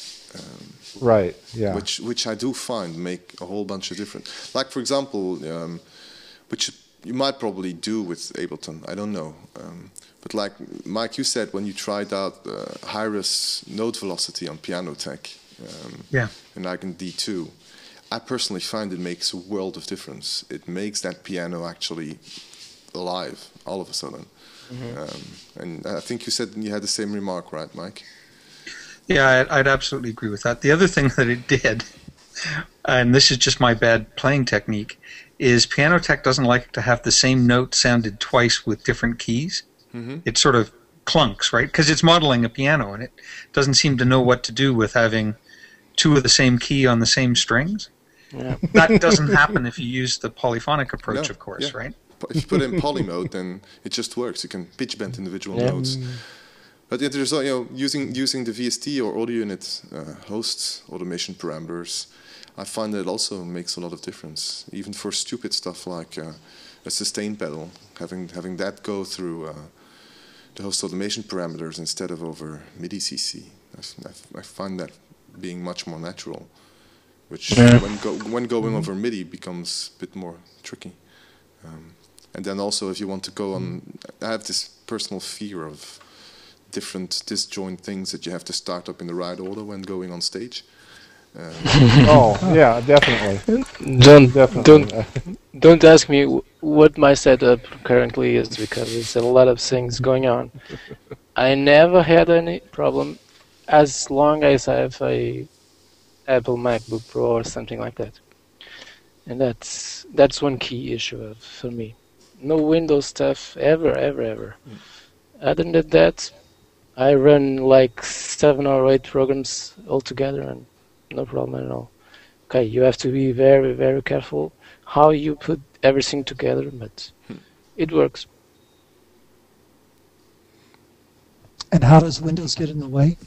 Right, yeah. Which I do find make a whole bunch of different. Like, for example, which you might probably do with Ableton, I don't know. But like Mike, you said when you tried out high-res note velocity on PianoTeq, and EigenD too, I personally find it makes a world of difference. It makes that piano actually alive all of a sudden. And I think you said you had the same remark, right, Mike? Yeah, I'd absolutely agree with that. The other thing that it did, and this is just my bad playing technique, is PianoTeq doesn't like to have the same note sounded twice with different keys. It sort of clunks, right? Because it's modeling a piano, and it doesn't seem to know what to do with having two of the same key on the same strings. Yeah. That doesn't happen if you use the polyphonic approach, of course, right? If you put it in poly mode, then it just works. You can pitch bend individual notes. But there's using the VST or audio unit hosts automation parameters. I find that it also makes a lot of difference, even for stupid stuff like a sustain pedal. Having that go through the host automation parameters instead of over MIDI CC. I find that being much more natural, which when going over MIDI becomes a bit more tricky. And then also if you want to go on, I have this personal fear of different disjoint things that you have to start up in the right order when going on stage. Definitely. Don't ask me what my setup currently is, because there's a lot of things going on. I never had any problem as long as I have a Apple MacBook Pro or something like that. And that's one key issue for me. No Windows stuff ever. Other than that, I run like 7 or 8 programs altogether, and no problem at all. Okay, you have to be very, very careful how you put everything together, but it works. And how does Windows get in the way?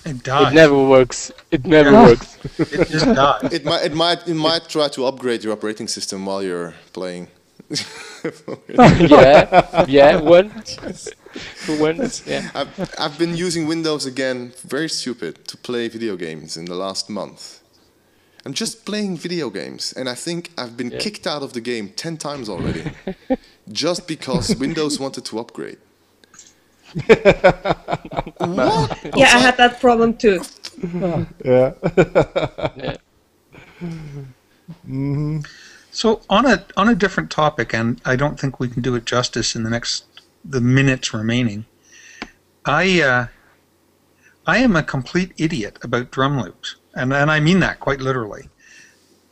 It does. It never works. It never works. It just does. It might try to upgrade your operating system while you're playing. I've been using Windows again, very stupid, to play video games in the last month. I'm just playing video games, and I think I've been kicked out of the game 10 times already, just because Windows wanted to upgrade. What? Yeah, I had that problem too. So on a different topic, and I don't think we can do it justice in the minutes remaining. I am a complete idiot about drum loops, and I mean that quite literally.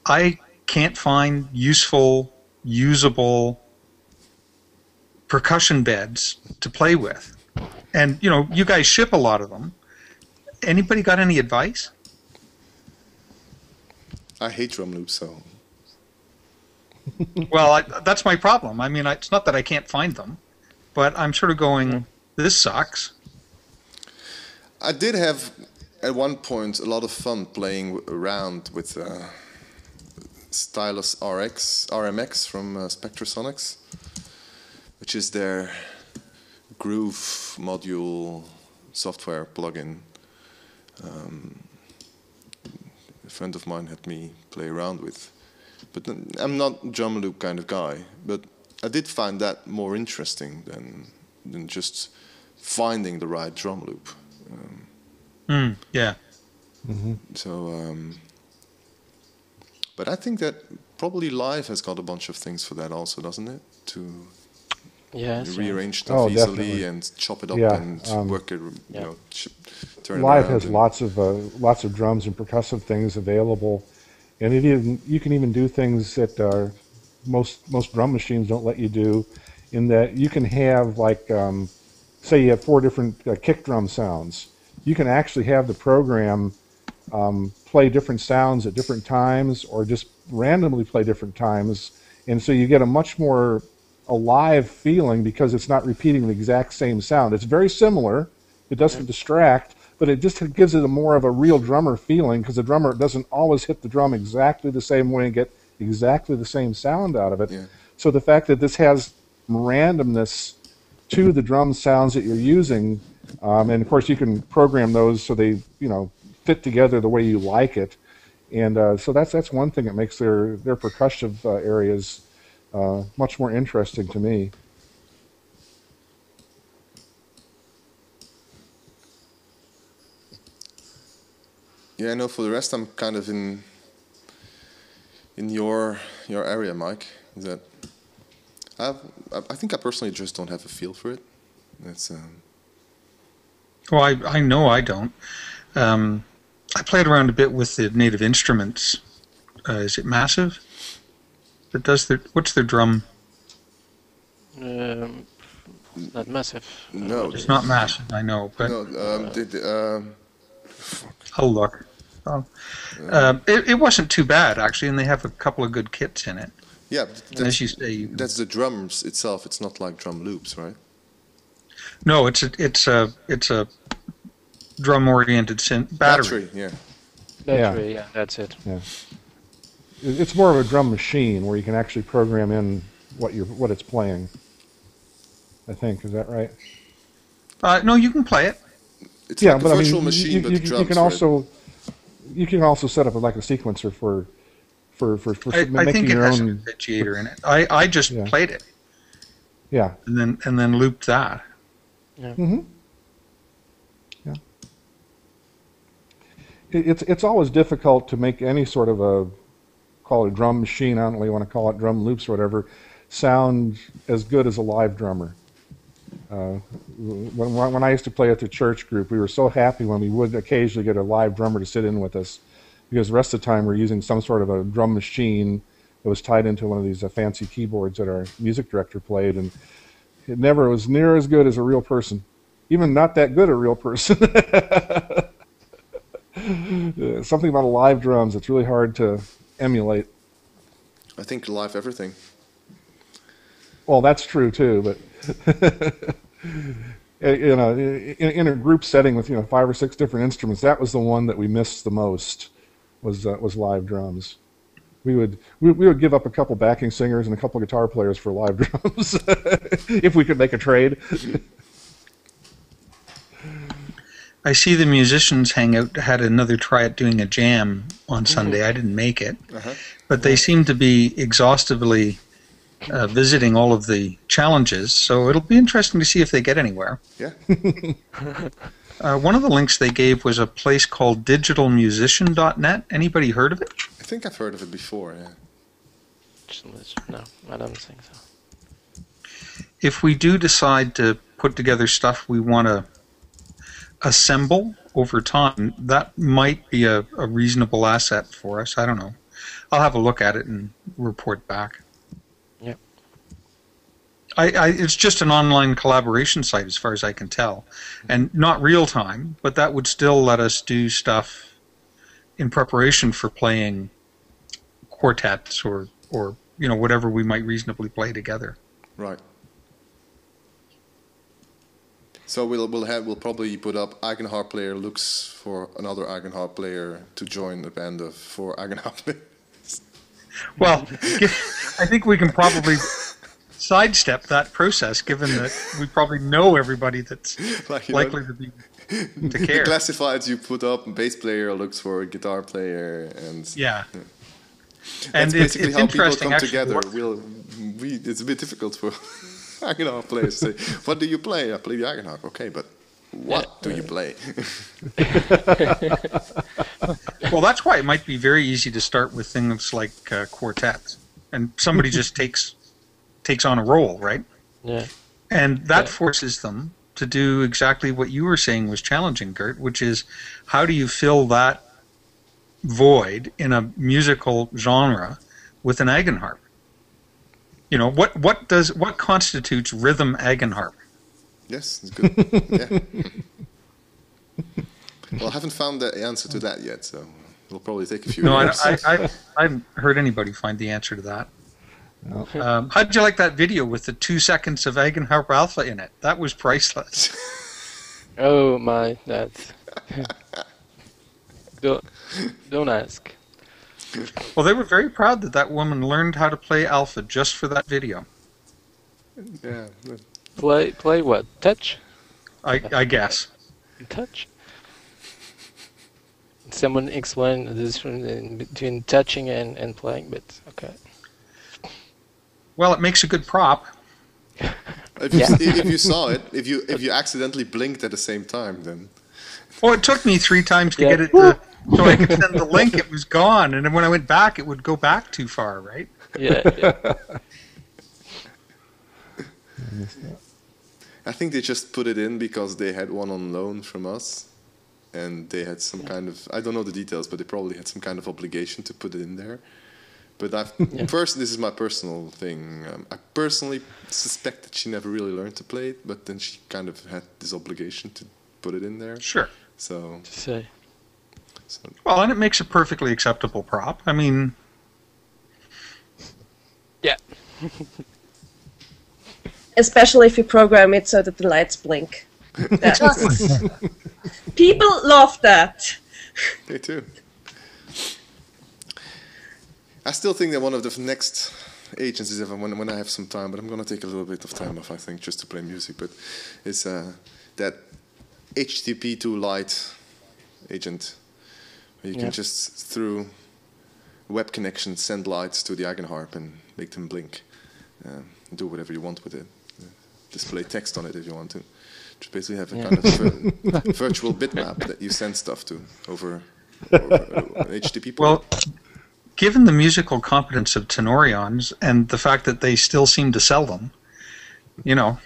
I can't find usable percussion beds to play with, and you guys ship a lot of them. Anybody got any advice? I hate drum loops, so. Well, that's my problem. I mean, it's not that I can't find them, but I'm sort of going, this sucks. I did have, at one point, a lot of fun playing around with Stylus RMX from Spectrasonics, which is their Groove module software plugin. A friend of mine had me play around with. But I'm not drum loop kind of guy. But I did find that more interesting than just finding the right drum loop. Yeah. So, but I think that probably live has got a bunch of things for that also, doesn't it? To rearrange stuff easily definitely. and chop it up Yeah, and work it, turn it Live around. has lots of drums and percussive things available, and you can even do things that most drum machines don't let you do, in that you can have, like, say you have 4 different kick drum sounds. You can actually have the program play different sounds at different times, or just randomly play different times, and so you get a much more alive feeling because it's not repeating the exact same sound. It's very similar. It doesn't distract, but it just gives it a more of a real drummer feeling, because the drummer doesn't always hit the drum exactly the same way and get exactly the same sound out of it. Yeah. So the fact that this has randomness to the drum sounds that you're using, and of course you can program those so they fit together the way you like it, and so that's one thing that makes their percussive areas much more interesting to me. Yeah, no. For the rest, I'm kind of in your area, Mike. Is that I think I personally just don't have a feel for it. That's Well, I know I don't. I played around a bit with the native instruments. Is it Massive? That does what's their drum? Not Massive. no. It's not Massive, I know, but No. I'll look. It wasn't too bad, actually, and they have a couple of good kits in it. Yeah, And as you say, that's the drums itself. It's not like drum loops, right? no, it's a drum-oriented synth battery. Yeah. Battery, yeah, that's it. Yeah. It's more of a drum machine where you can actually program in what it's playing. I think, is that right? No, you can play it. It's Yeah, like but a I mean, virtual machine, but drums. you can also set up like a sequencer for I making think it your has own. an arpeggiator in it. I just played it Yeah. and then looped that. Yeah. Mm-hmm. Yeah. It's always difficult to make any sort of call it a drum machine, I don't really want to call it drum loops or whatever, sound as good as a live drummer. When I used to play at the church group, we were so happy when we would occasionally get a live drummer to sit in with us, because the rest of the time we're using some sort of a drum machine that was tied into one of these fancy keyboards that our music director played, and it never was near as good as a real person. Even not that good a real person. Something about live drums that's really hard to emulate. I think live everything. Well, that's true too, but in a group setting with 5 or 6 different instruments, that was the one that we missed the most. Was live drums. We would give up a couple backing singers and a couple guitar players for live drums if we could make a trade. I see the musicians hangout had another try at doing a jam on Sunday. I didn't make it, but they seem to be exhaustively visiting all of the challenges, so it'll be interesting to see if they get anywhere. Yeah. One of the links they gave was a place called digitalmusician.net. Anybody heard of it? I think I've heard of it before, yeah. No, I don't think so. If we do decide to put together stuff we want to assemble over time, that might be a reasonable asset for us. I don't know. I'll have a look at it and report back. Yeah. It's just an online collaboration site as far as I can tell, and not real time, but that would still let us do stuff in preparation for playing quartets or whatever we might reasonably play together. Right. So we'll probably put up Eigenharp player looks for another Eigenharp player to join the band of 4 Eigenharp players. Well, I think we can probably sidestep that process, given that we probably know everybody that's likely to care. The classifieds you put up, bass player looks for a guitar player, and yeah. And That's basically how people interesting, come actually, together. It's a bit difficult for Eigenharp players to say, what do you play? I play the Eigenharp. Okay, but what do you play? Well, that's why it might be very easy to start with things like quartets, and somebody just takes on a role, right? Yeah. And that forces them to do exactly what you were saying was challenging, Gert, which is how do you fill that void in a musical genre with an Eigenharp? You know, what constitutes rhythm Eigenharp? Yes, it's good. Yeah. Well, I haven't found the answer to that yet, so it'll probably take a few years. I haven't heard anybody find the answer to that. No. How did you like that video with the 2 seconds of Eigenharp Alpha in it? That was priceless. Oh my, that's don't ask. Well, they were very proud that that woman learned how to play Alpha just for that video. Yeah. Play what? Touch? I guess. Touch? Someone explained the difference between touching and playing, but okay. Well, it makes a good prop. If you saw it, if you accidentally blinked at the same time, then. Oh, it took me 3 times to get it to, so I could send the link. It was gone, and then when I went back, it would go back too far, right? Yeah. I think they just put it in because they had one on loan from us, and they had some kind of, I don't know the details, but they probably had some kind of obligation to put it in there. But this is my personal thing. I personally suspect that she never really learned to play it, but then she kind of had this obligation to put it in there. Sure. So. Well, and it makes a perfectly acceptable prop. I mean. Yeah. Especially if you program it so that the lights blink. People love that. Me too. I still think that one of the next agents is when I have some time, but I'm going to take a little bit of time off, I think, just to play music. But it's that HTTP to light agent, where you can just through web connection send lights to the Eigenharp and make them blink. Do whatever you want with it. Display text on it if you want to. Just basically have a kind of virtual bitmap that you send stuff to over HTTP port. Well, given the musical competence of Tenorions and the fact that they still seem to sell them, you know,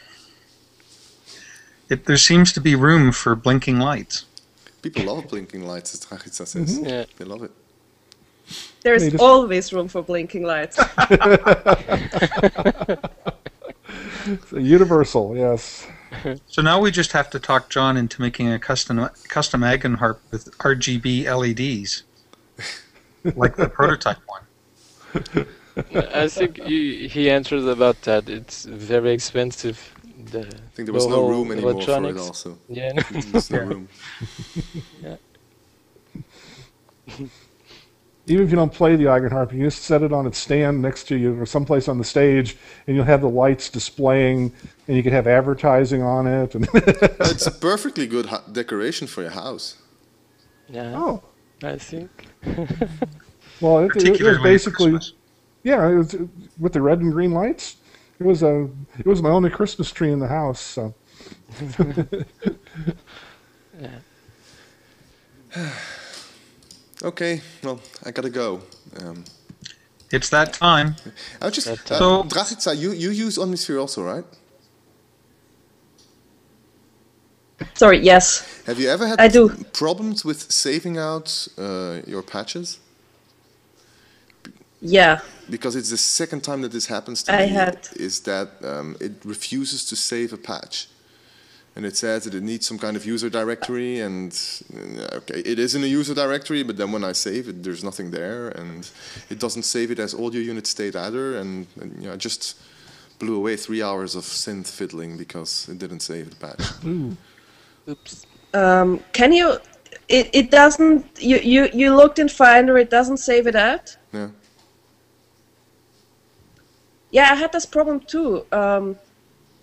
there seems to be room for blinking lights. People love blinking lights, as Dragitsa says. Mm-hmm. Yeah. They love it. There's always room for blinking lights. It's a universal, yes. So now we just have to talk John into making a custom Eigenharp with RGB LEDs, like the prototype one. I think he answered about that. It's very expensive. I think there was no room anymore for it also. Yeah. There's no room. Yeah. Even if you don't play the Eigenharp, you can just set it on its stand next to you or someplace on the stage, and you'll have the lights displaying, and you can have advertising on it. It's a perfectly good decoration for your house. Yeah. Oh. I think. Well, it was basically, Christmas. yeah, it was, with the red and green lights. It was my only Christmas tree in the house. So. Yeah. Okay, well, I gotta go. It's that time. I was just So- Dragitsa, you use Omnisphere also, right? Sorry, yes. Have you ever had I do. problems with saving out your patches? Yeah. Because it's the second time that this happens to I me. had. Is that it refuses to save a patch, and it says that it needs some kind of user directory, and okay, it is in a user directory, but then when I save it, there's nothing there, and it doesn't save it as audio unit state either, and you know, I just blew away 3 hours of synth fiddling because it didn't save the patch. Oops. Can you? It doesn't. You looked in Finder. It doesn't save it out. Yeah. Yeah, I had this problem too.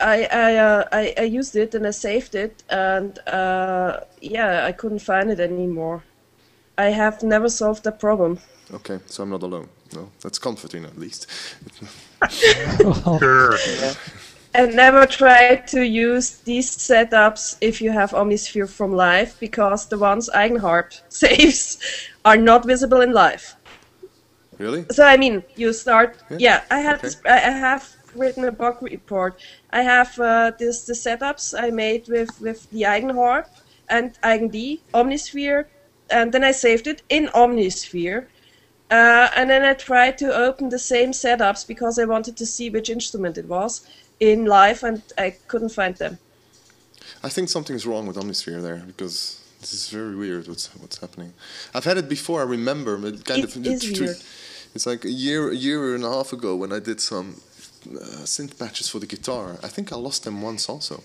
I used it and I saved it, and yeah, I couldn't find it anymore. I have never solved that problem. Okay, so I'm not alone. No, that's comforting at least. Sure. And never try to use these setups if you have Omnisphere from live, because the ones Eigenharp saves are not visible in live. Really? So I mean, you start. Yeah. Yeah, I have Okay. this. I have written a bug report. I have the setups I made with the Eigenharp and EigenD, Omnisphere, and then I saved it in Omnisphere. And then I tried to open the same setups because I wanted to see which instrument it was in live, and I couldn't find them. I think something's wrong with Omnisphere there, because this is very weird what's happening. I've had it before, I remember, but kind It of is weird. It's like a year and a half ago when I did some synth patches for the guitar. I think I lost them once also,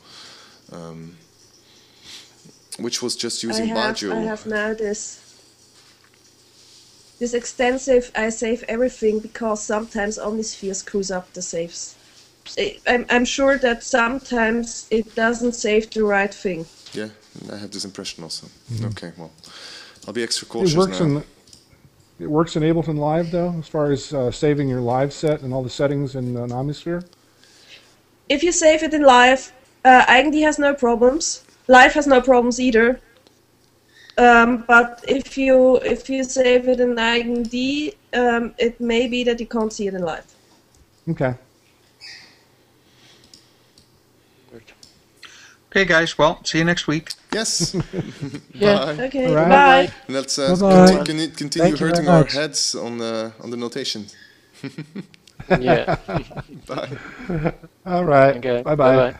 which was just using Bajo. I have now this extensive. I save everything because sometimes Omnisphere screws up the saves. I'm sure that sometimes it doesn't save the right thing. Yeah, I have this impression also. Okay, well, I'll be extra It cautious works now. in Ableton Live though, as far as saving your live set and all the settings in Omnisphere. If you save it in live, EigenD has no problems. Live has no problems either. But if you save it in EigenD, it may be that you can't see it in live. Okay. Okay, guys. Well, see you next week. Yes. Yeah. Bye. Okay, All right. bye. And let's Bye-bye. continue Thank you hurting very our much. heads on the notation. Yeah. Bye. All right. Okay. Bye-bye. Bye-bye.